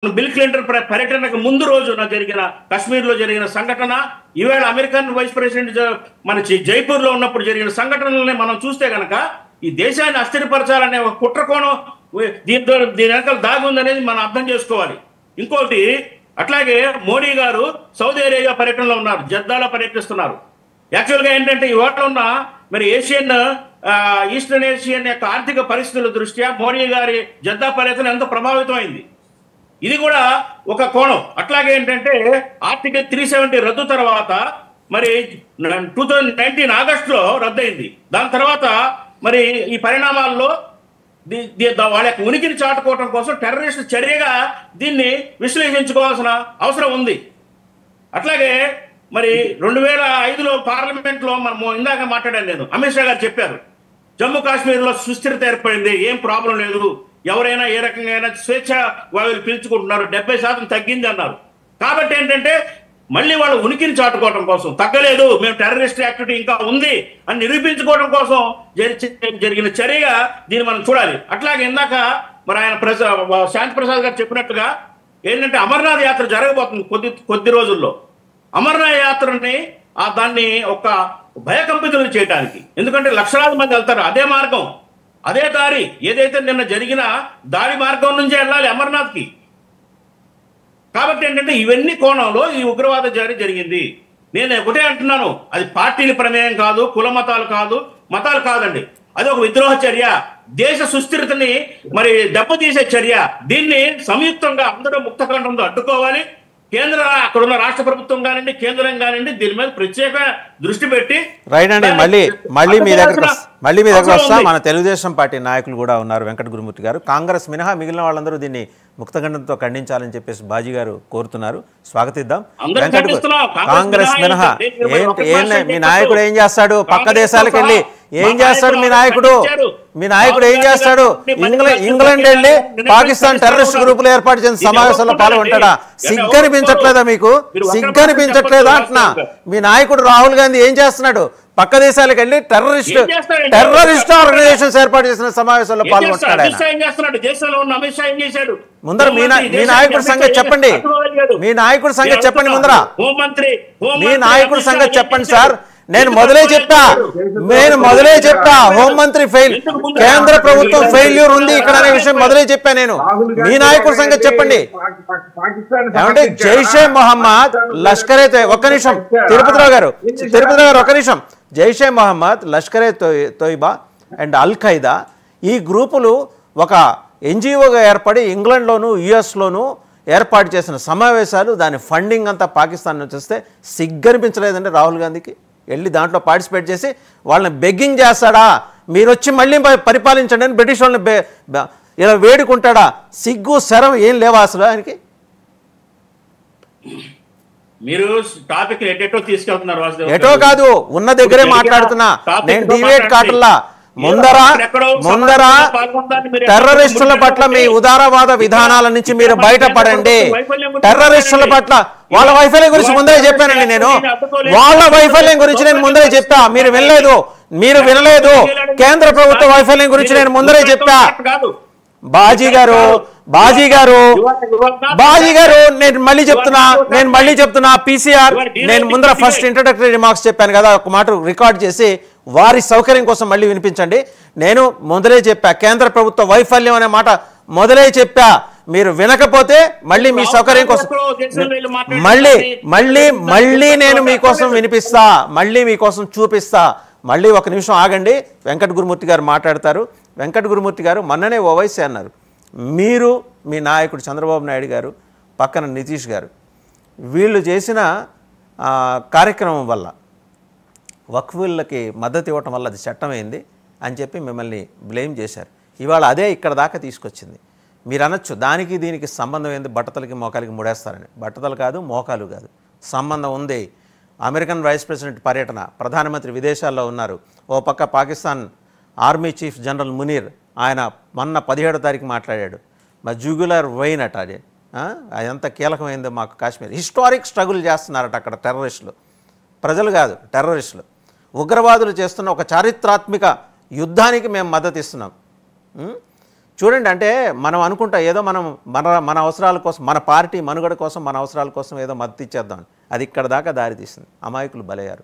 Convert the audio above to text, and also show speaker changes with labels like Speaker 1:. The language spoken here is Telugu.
Speaker 1: బిల్ క్లింటన్ పర్యటనకు ముందు రోజున జరిగిన కశ్మీర్లో జరిగిన సంఘటన, ఈవేళ అమెరికన్ వైస్ ప్రెసిడెంట్ మన జైపూర్లో ఉన్నప్పుడు జరిగిన సంఘటనల్ని మనం చూస్తే కనుక ఈ దేశాన్ని అస్థిరపరచాలనే ఒక కుట్రకోణం దీని వెనకాల దాగి ఉందనేది మనం అర్థం చేసుకోవాలి. ఇంకోటి, అట్లాగే మోడీ గారు సౌదీ అరేబియా పర్యటనలో ఉన్నారు, జద్దాలో పర్యటిస్తున్నారు. యాక్చువల్గా ఏంటంటే ఇవాళ ఉన్న మరి ఈస్టర్న్ ఏషియన్ యొక్క ఆర్థిక పరిస్థితుల దృష్ట్యా మోడీ గారి జద్దా పర్యటన ఎంతో ప్రభావితమైంది. ఇది కూడా ఒక కోణం. అట్లాగే ఏంటంటే ఆర్టికల్ 370 రద్దు తర్వాత మరి 2019 ఆగస్టులో రద్దయింది. దాని తర్వాత మరి ఈ పరిణామాల్లో వాళ్ళ యొక్క ఉనికిని చాటుకోవడం కోసం టెర్రరిస్ట్ చర్యగా దీన్ని విశ్లేషించుకోవాల్సిన అవసరం ఉంది. అట్లాగే మరి 2005లో పార్లమెంట్లో మనం ఇందాక మాట్లాడాను నేను, అమిత్ షా గారు చెప్పారు జమ్మూ కాశ్మీర్లో సుస్థిరత ఏర్పడింది, ఏం ప్రాబ్లం లేదు, ఎవరైనా ఏ రకంగా స్వేచ్ఛ వాయువులు పీల్చుకుంటున్నారు, 70% తగ్గింది అన్నారు. కాబట్టి ఏంటంటే మళ్ళీ వాళ్ళ ఉనికిని చాటుకోవడం కోసం, తగ్గలేదు, మేము టెర్రరిస్ట్ యాక్టివిటీ ఇంకా ఉంది అని నిరూపించుకోవడం కోసం జరిగిన చర్యగా దీన్ని మనం చూడాలి. అట్లాగే ఇందాక మరి ఆయన శాంతి ప్రసాద్ గారు చెప్పినట్టుగా ఏంటంటే అమర్నాథ్ యాత్ర జరగబోతుంది కొద్ది రోజుల్లో. అమర్నాథ్ యాత్రని దాన్ని ఒక భయకంపితులు చేయడానికి, ఎందుకంటే లక్షలాది మంది వెళ్తారు, అదే మార్గం, అదే దారి, ఏదైతే నిన్న జరిగిన దారి మార్గం నుంచే వెళ్ళాలి అమర్నాథ్కి. కాబట్టి ఏంటంటే ఇవన్నీ కోణంలో ఈ ఉగ్రవాద జారీ జరిగింది. నేను ఒకటే అంటున్నాను, అది పార్టీల ప్రమేయం కాదు, కుల మతాలు కాదు, మతాలు కాదండి, అది ఒక విద్రోహ చర్య, దేశ సుస్థిరతని మరి దెబ్బతీసే చర్య. దీన్ని సంయుక్తంగా అందరూ ముక్తకంఠంతో అడ్డుకోవాలి. అక్కడ ఉన్న రాష్ట్ర ప్రభుత్వం కానివ్వండి, కేంద్రం కానివ్వండి, దీని మీద ప్రత్యేక దృష్టి పెట్టి
Speaker 2: రైట్ అండి. మళ్ళీ మీ దగ్గర వస్తా. మన తెలుగుదేశం పార్టీ నాయకులు కూడా ఉన్నారు, వెంకట గురుమూర్తి గారు. కాంగ్రెస్ మినహా మిగిలిన వాళ్ళందరూ దీన్ని ముక్తఖండంతో ఖండించాలని చెప్పేసి బాజీ గారు కోరుతున్నారు, స్వాగతిద్దాం. కాంగ్రెస్ మినహా మీ నాయకుడు ఏం చేస్తాడు? పక్క దేశాలకు వెళ్ళి ఏం చేస్తాడు మీ నాయకుడు? ఏం చేస్తాడు? ఇంగ్లాండ్ వెళ్ళి పాకిస్తాన్ టెర్రరిస్ట్ గ్రూపులు ఏర్పాటు చేసిన సమావేశంలో పాల్గొంటాడా? సిగ్గనిపించట్లేదా మీకు? సిగ్గనిపించట్లేదా అంటున్నా. మీ నాయకుడు రాహుల్ గాంధీ ఏం చేస్తున్నాడు? పక్క దేశాలకు వెళ్ళి టెర్రరిస్ట్ ఆర్గనైజేషన్స్ ఏర్పాటు చేసిన సమావేశంలో పాల్గొంటాడు. ముందర మీ నాయకుడి సంగతి చెప్పండి. మీ నాయకుడి సంగతి చెప్పండి. ముందర మీ నాయకుడి సంగతి చెప్పండి సార్. నేను మొదలే చెప్పా హోంమంత్రి ఫెయిల్, కేంద్ర ప్రభుత్వం ఫెయిల్యూర్ ఉంది ఇక్కడ అనే విషయం మొదలే చెప్పా నేను. మీ నాయకుడి సంగతి చెప్పండి. ఏమంటే జైషే మొహమ్మద్, లష్కరే ఒక్క నిమిషం, తిరుపతిరావు గారు ఒక్క నిమిషం. Jaish-e Mohammed, Lashkar-e Taiba and al Qaeda ఈ గ్రూపులు ఒక ఎన్జిఓగా ఏర్పడి ఇంగ్లాండ్లోను యుఎస్లోను ఏర్పాటు చేసిన సమావేశాలు, దాని ఫండింగ్ అంతా పాకిస్తాన్ నుంచి వస్తే సిగ్గనిపించలేదండి రాహుల్ గాంధీకి? వెళ్ళి దాంట్లో పార్టిసిపేట్ చేసి వాళ్ళని బెగ్గింగ్ చేస్తాడా? మీరు వచ్చి మళ్ళీ పరిపాలించండి అని బ్రిటిష్ వాళ్ళని ఇలా వేడుకుంటాడా? సిగ్గు శరం ఏం లేవా అసలు ఆయనకి?
Speaker 1: మీరు టాపిక్ తీసుకెళ్తున్నారు.
Speaker 2: ఎటో కాదు, ఉన్న దగ్గరే మాట్లాడుతున్నా నేను. డివేట్ కాటల్లా ముందర టెర్రరిస్టుల పట్ల మీ ఉదారవాద విధానాల నుంచి మీరు బయటపడండి. టెర్రరిస్టుల పట్ల వాళ్ళ వైఫల్యం గురించి ముందే చెప్పానండి నేను. వాళ్ళ వైఫల్యం గురించి నేను ముందే చెప్పా, మీరు వినలేదు. కేంద్ర ప్రభుత్వ వైఫల్యం గురించి నేను ముందరే చెప్పా. బాజీ గారు నేను మళ్ళీ చెప్తున్నా పీసీఆర్. నేను ముందర ఫస్ట్ ఇంట్రడక్టరీ రిమార్క్స్ చెప్పాను కదా, ఒక మాట రికార్డ్ చేసి వారి సౌకర్యం కోసం మళ్ళీ వినిపించండి. నేను మొదలే చెప్పా కేంద్ర ప్రభుత్వ వైఫల్యం అనే మాట మొదలే చెప్పా. మీరు వినకపోతే మళ్ళీ మీ సౌకర్యం కోసం మళ్ళీ నేను మీకోసం వినిపిస్తా, మళ్ళీ మీకోసం చూపిస్తా. మళ్ళీ ఒక నిమిషం ఆగండి, వెంకట గురుమూర్తి గారు మాట్లాడతారు. వెంకట గురుమూర్తి గారు మొన్ననే ఓవైసీ అన్నారు, మీరు మీ నాయకుడు చంద్రబాబు నాయుడు గారు, పక్కన నితీష్ గారు, వీళ్ళు చేసిన కార్యక్రమం వల్ల వక్ఫులకి మద్దతు ఇవ్వటం వల్ల అది చట్టమైంది అని చెప్పి మిమ్మల్ని బ్లేమ్ చేశారు. ఇవాళ అదే ఇక్కడ దాకా తీసుకొచ్చింది. మీరు అనొచ్చు దానికి దీనికి సంబంధం ఏంది, బట్టతలకి మోకాలకి ముడేస్తారని. బట్టతలు కాదు, మోకాలు కాదు, సంబంధం ఉంది. అమెరికన్ వైస్ ప్రెసిడెంట్ పర్యటన, ప్రధానమంత్రి విదేశాల్లో ఉన్నారు. ఓ పక్క Pakistan army chief general Munir, ఆయన మొన్న 17వ తారీఖు మాట్లాడాడు. మా జుగులర్ వైన్ అట, అది ఎంత కీలకమైందో మాకు కాశ్మీర్. హిస్టారిక్ స్ట్రగుల్ చేస్తున్నారట అక్కడ టెర్రరిస్టులు, ప్రజలు కాదు టెర్రరిస్టులు. ఉగ్రవాదులు చేస్తున్న ఒక చారిత్రాత్మక యుద్ధానికి మేము మద్దతు ఇస్తున్నాం. చూడండి, అంటే మనం అనుకుంటా ఏదో మనం మన అవసరాల కోసం, మన పార్టీ మనుగడ కోసం, మన అవసరాల కోసం ఏదో మద్దతు ఇచ్చేద్దాం, అది ఇక్కడ దాకా దారి తీసింది. అమాయకులు బలయ్యారు.